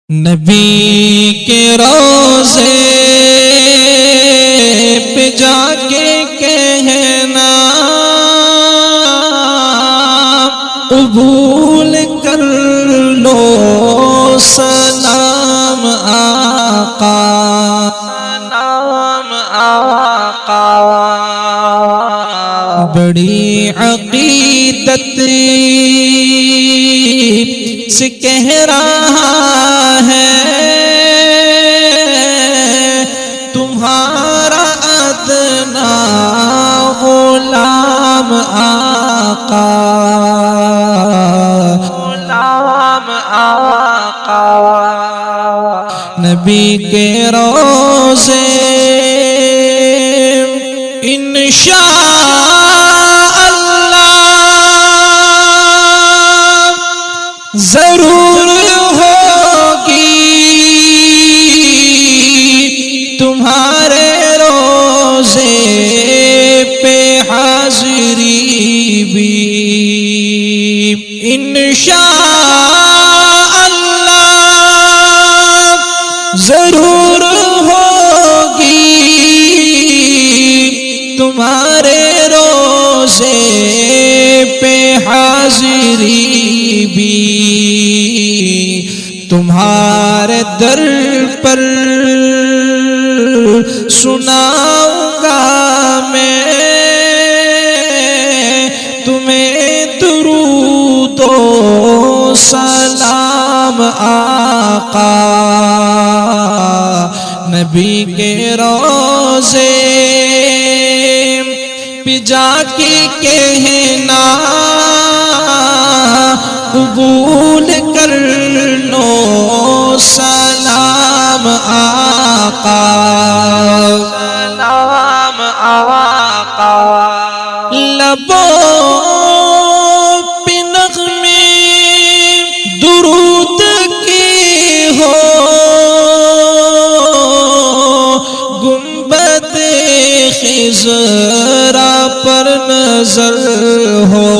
نبی کے روضے پہ جا کے کہنا قبول کر لو سلام آقا، سلام آقا۔ بڑی عقیدت سے کہہ رہا ہے تمہارا ادنا غلام آقا، غلام آقا۔ نبی کے روضے انشاء ضرور ہوگی تمہارے روضے پہ حاضری بھی، انشاء اللہ ضرور ہوگی تمہارے روضے پہ حاضری بھی۔ تمہارے در پر سناؤں گا میں تمہیں درود و سلام آقا۔ نبی کے روضے پہ جا کے کہنا قبول کر لو سلام آقا، سلام آقا۔ لبوں پہ نغمے درود کی ہو، گنبد خضرا پر نظر ہو،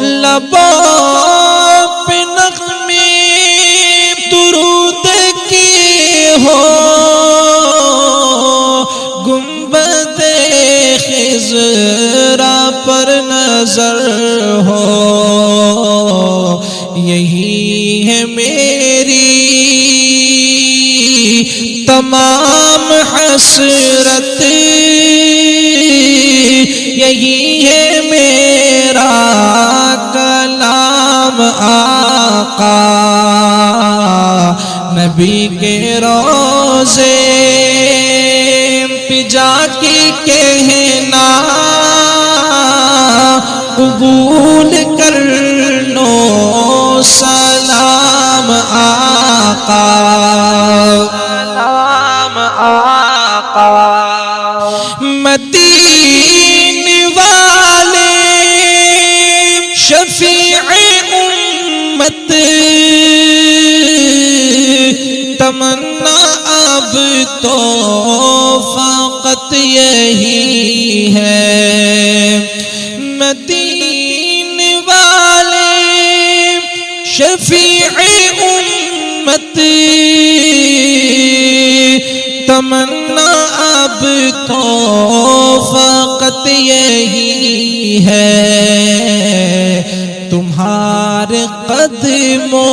لبوں پہ نغمے درود کی ہو، گنبد خضرا پر نظر ہو۔ یہی ہے میری تمام حسرت، یہی ہے میرا کلام آقا۔ نبی کے روضے پہ جا کے کہنا قبول کر لو سلام آقا، سلام آقا۔ مدین والے شفیع امت، تمنا اب تو فقط یہی ہے، مدین والے شفیع امت، تمنا اب تو فقط یہی ہے، تمہارے قدموں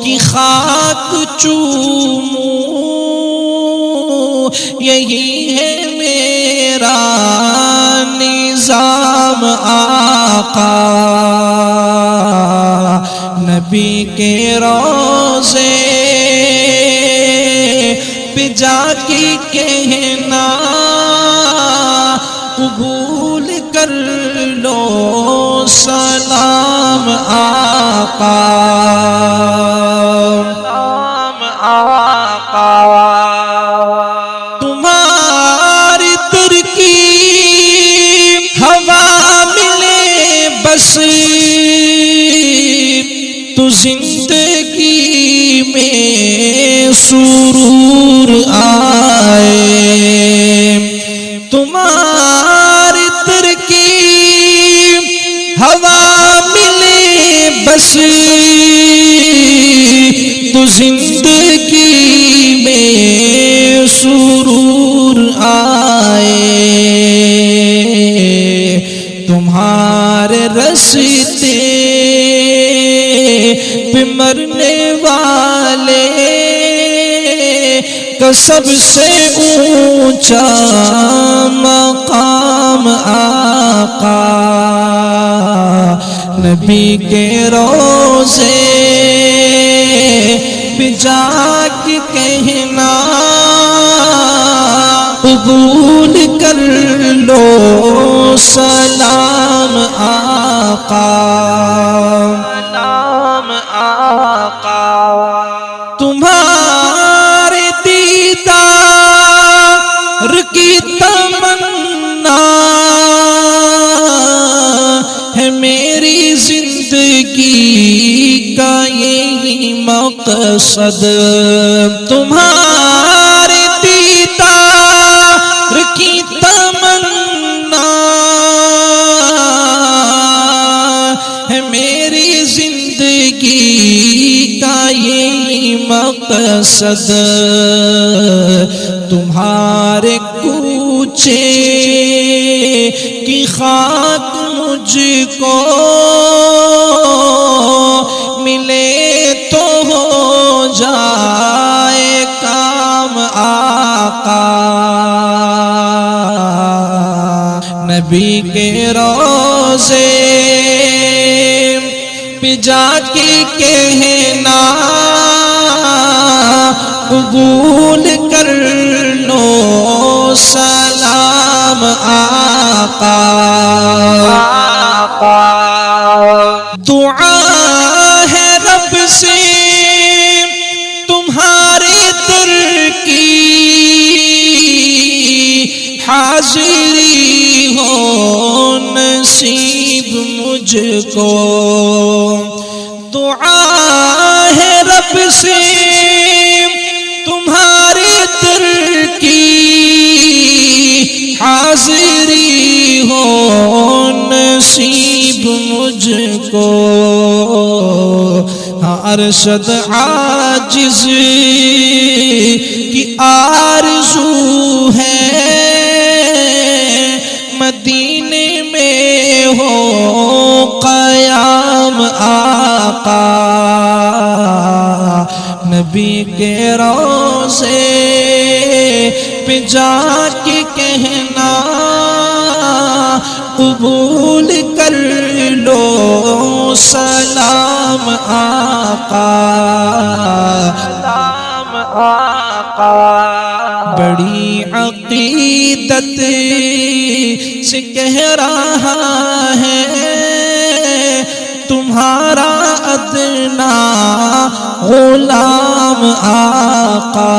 کی خاک چوموں، یہی ہے میرا نظام آقا۔ نبی کے روضے پہ جا کے کہنا قبول کر لو سلام آقا، سلام آقا۔ تمہاری ترکیب ہوا ملے بس تو زندگی میں سرور آئے، تمہاری ترکیب ہوا ملے بس تو زندگی میں سرور آئے، تمہارے رستے پہ مرنے والے کا سب سے اونچا مقام آقا نبی کے روضے پہ جا کے کہنا قبول کر لو سلام آقا، سلام آقا۔ تمہارے دیدار کی تمنا ہے میری زندگی کا یہی مقصد، تمہارے دیدار کی تمنا ہے میری زندگی کا یہی مقصد، تمہارے کوچے کی خاک مجھ کو ملے تو ہو جائے کام آقا، نبی کے روضے پہ جا کے کہنا قبول کر لو سلام آقا، دعا ہے رب سے تمہارے در کی حاضری ہو نصیب مجھ کو، دعا ہے رب سے تمہارے در کی حاضری ہو نصیب مجھ کو، ہاں ارشد عاجز کی آرزو ہے مدینے میں ہو قیام آقا، نبی کے روضے پہ جا کے کہنا قبول کر لو سلام آقا، سلام آقا۔ بڑی عقیدت سے کہہ رہا ہے تمہارا ادنا غلام آقا،